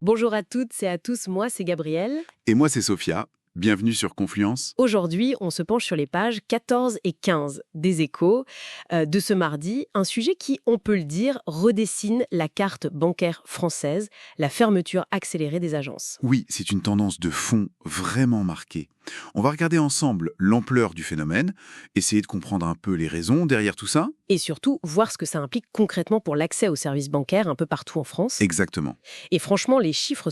Bonjour à toutes et à tous, moi c'est Gabrielle. Et moi, c'est Sophia. Bienvenue sur Confluence. Aujourd'hui, on se penche sur les pages 14 et 15 des Échos de ce mardi, un sujet qui, on peut le dire, redessine la carte bancaire française, la fermeture accélérée des agences. Oui, c'est une tendance de fond vraiment marquée. On va regarder ensemble l'ampleur du phénomène, essayer de comprendre un peu les raisons derrière tout ça. Et surtout, voir ce que ça implique concrètement pour l'accès aux services bancaires un peu partout en France. Exactement. Et franchement, les chiffres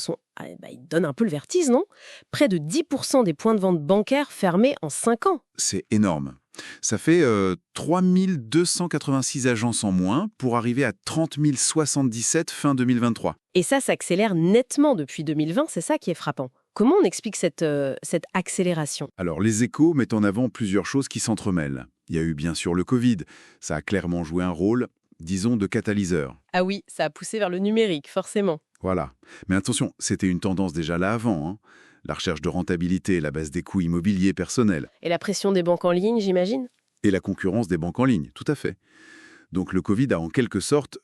ils donnent un peu le vertige, non? Près de 10% des points de vente bancaires fermés en 5 ans. C'est énorme. Ça fait 3 286 agences en moins pour arriver à 30 077 fin 2023. Et ça s'accélère nettement depuis 2020, c'est ça qui est frappant. Comment on explique cette accélération? Alors, les Échos mettent en avant plusieurs choses qui s'entremêlent. Il y a eu bien sûr le Covid. Ça a clairement joué un rôle, disons, de catalyseur. Ah oui, ça a poussé vers le numérique, forcément. Voilà. Mais attention, c'était une tendance déjà là avant, hein. La recherche de rentabilité, la baisse des coûts immobiliers personnels Et la pression des banques en ligne, j'imagine? et la concurrence des banques en ligne, tout à fait. Donc le Covid a en quelque sorte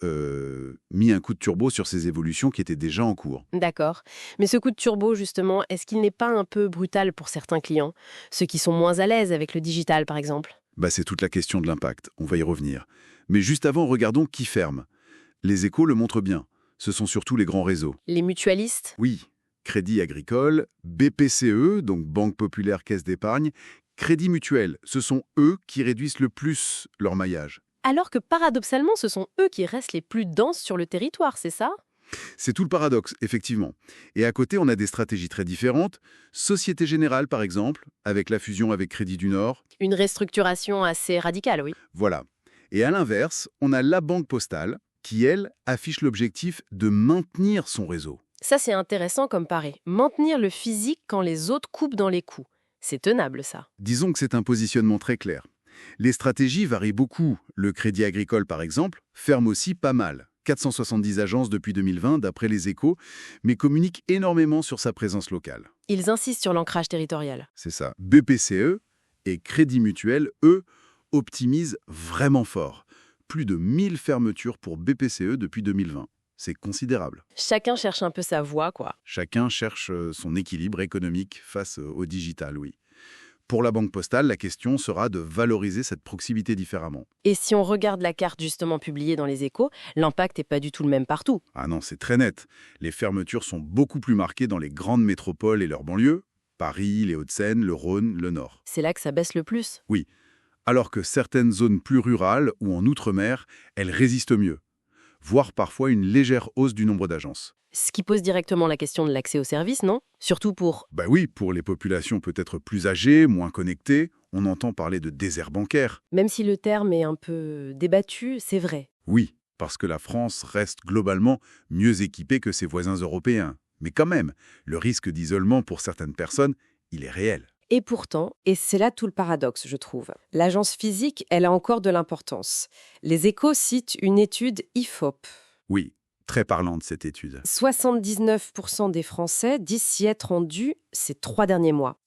mis un coup de turbo sur ces évolutions qui étaient déjà en cours. D'accord. Mais ce coup de turbo, justement, est-ce qu'il n'est pas un peu brutal pour certains clients? Ceux qui sont moins à l'aise avec le digital, par exemple? C'est toute la question de l'impact, on va y revenir. Mais juste avant, regardons qui ferme. Les Échos le montrent bien. Ce sont surtout les grands réseaux. Les mutualistes? Oui, Crédit Agricole, BPCE, donc Banque Populaire Caisse d'Épargne, Crédit Mutuel, ce sont eux qui réduisent le plus leur maillage. Alors que paradoxalement, ce sont eux qui restent les plus denses sur le territoire, c'est ça? C'est tout le paradoxe, effectivement. Et à côté, on a des stratégies très différentes. Société Générale, par exemple, avec la fusion avec Crédit du Nord. Une restructuration assez radicale, oui. Voilà. Et à l'inverse, on a la Banque Postale, qui, elle, affiche l'objectif de maintenir son réseau. Ça, c'est intéressant comme pari. Maintenir le physique quand les autres coupent dans les coûts. C'est tenable, ça. Disons que c'est un positionnement très clair. Les stratégies varient beaucoup. Le Crédit Agricole, par exemple, ferme aussi pas mal. 470 agences depuis 2020, d'après les Échos, mais communique énormément sur sa présence locale. Ils insistent sur l'ancrage territorial. C'est ça. BPCE et Crédit Mutuel, eux, optimisent vraiment fort. Plus de 1000 fermetures pour BPCE depuis 2020. C'est considérable. Chacun cherche un peu sa voie, quoi. Chacun cherche son équilibre économique face au digital, oui. Pour la Banque Postale, la question sera de valoriser cette proximité différemment. Et si on regarde la carte justement publiée dans les Échos, l'impact n'est pas du tout le même partout. Ah non, c'est très net. Les fermetures sont beaucoup plus marquées dans les grandes métropoles et leurs banlieues. Paris, les Hauts-de-Seine, le Rhône, le Nord. C'est là que ça baisse le plus. Oui. Alors que certaines zones plus rurales ou en Outre-mer, elles résistent mieux. Voire parfois une légère hausse du nombre d'agences. Ce qui pose directement la question de l'accès aux services, non? Surtout pour... Oui, pour les populations peut-être plus âgées, moins connectées, on entend parler de désert bancaire. Même si le terme est un peu débattu, c'est vrai. Oui, parce que la France reste globalement mieux équipée que ses voisins européens. Mais quand même, le risque d'isolement pour certaines personnes, il est réel. Et pourtant, Et c'est là tout le paradoxe, je trouve. L'agence physique, elle a encore de l'importance. Les Échos citent une étude IFOP. Oui, très parlante cette étude. 79% des Français disent s'y être rendus ces 3 derniers mois.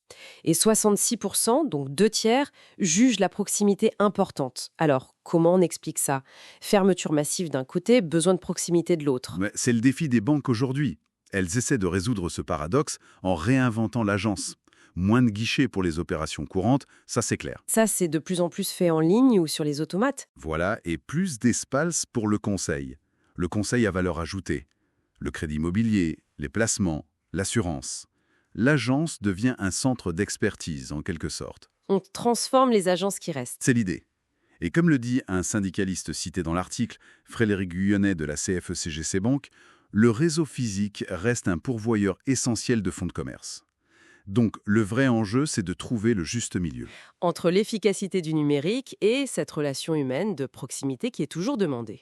Et 66%, donc 2 tiers, jugent la proximité importante. Alors, comment on explique ça? Fermeture massive d'un côté, besoin de proximité de l'autre. Mais c'est le défi des banques aujourd'hui. Elles essaient de résoudre ce paradoxe en réinventant l'agence. Moins de guichets pour les opérations courantes, ça c'est clair. Ça, c'est de plus en plus fait en ligne ou sur les automates. Voilà, et plus d'espace pour le conseil. Le conseil à valeur ajoutée. Le crédit immobilier, les placements, l'assurance. L'agence devient un centre d'expertise, en quelque sorte. On transforme les agences qui restent. C'est l'idée. Et comme le dit un syndicaliste cité dans l'article, Frédéric Guyonnet de la CFE-CGC Banque, le réseau physique reste un pourvoyeur essentiel de fonds de commerce. Donc, le vrai enjeu, c'est de trouver le juste milieu. entre l'efficacité du numérique et cette relation humaine de proximité qui est toujours demandée.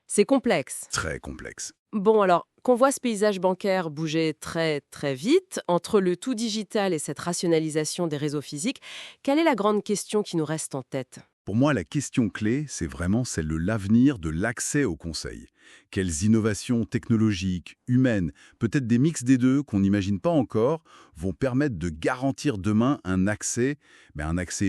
C'est complexe. Très complexe. Bon, alors, qu'on voit ce paysage bancaire bouger très, très vite, entre le tout digital et cette rationalisation des réseaux physiques, quelle est la grande question qui nous reste en tête? Pour moi, la question clé, c'est vraiment celle de l'avenir de l'accès au conseil. Quelles innovations technologiques, humaines, peut-être des mix des deux qu'on n'imagine pas encore, vont permettre de garantir demain un accès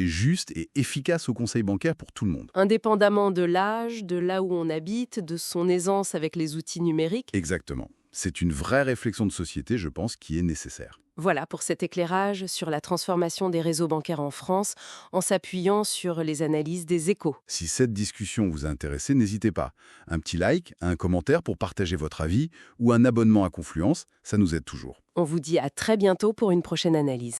juste et efficace au conseil bancaire pour tout le monde. Indépendamment de l'âge, de là où on habite, de son aisance avec les outils numériques. Exactement. C'est une vraie réflexion de société, je pense, qui est nécessaire. Voilà pour cet éclairage sur la transformation des réseaux bancaires en France en s'appuyant sur les analyses des Échos. Si cette discussion vous a intéressé, n'hésitez pas. Un petit like, un commentaire pour partager votre avis ou un abonnement à Confluence, ça nous aide toujours. On vous dit à très bientôt pour une prochaine analyse.